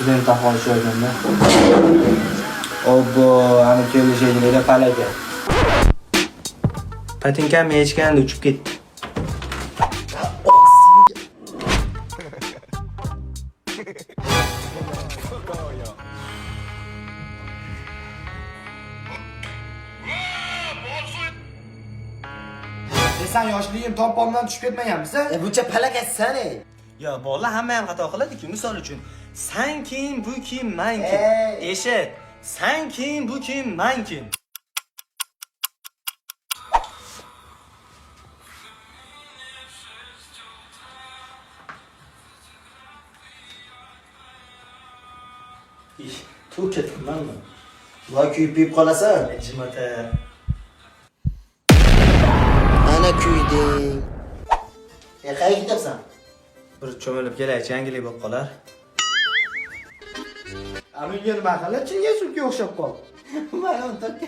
student aholi joyganda. Obbo, ana kelishingizda palaka. Patinkam yechganda uchib ketdi. Sen yoshligim toppomdan tushib ketmaganmisan? Buncha palakatsan ey. Ya bola hamma ham xato qiladi-ku. Misol uchun, sen kim, bu kim, men kim? Eshit. Sen kim, bu kim, men kim? Tu ketmanmi? Voy kuyib qolasan. Jimata. Ana kuyding. Qayerga ketyapsan? Bir cho'milib kelay, yangilik bo'lib qolar. Menga nima qilib, chinga suvga o'xshab qol. Mana uni topga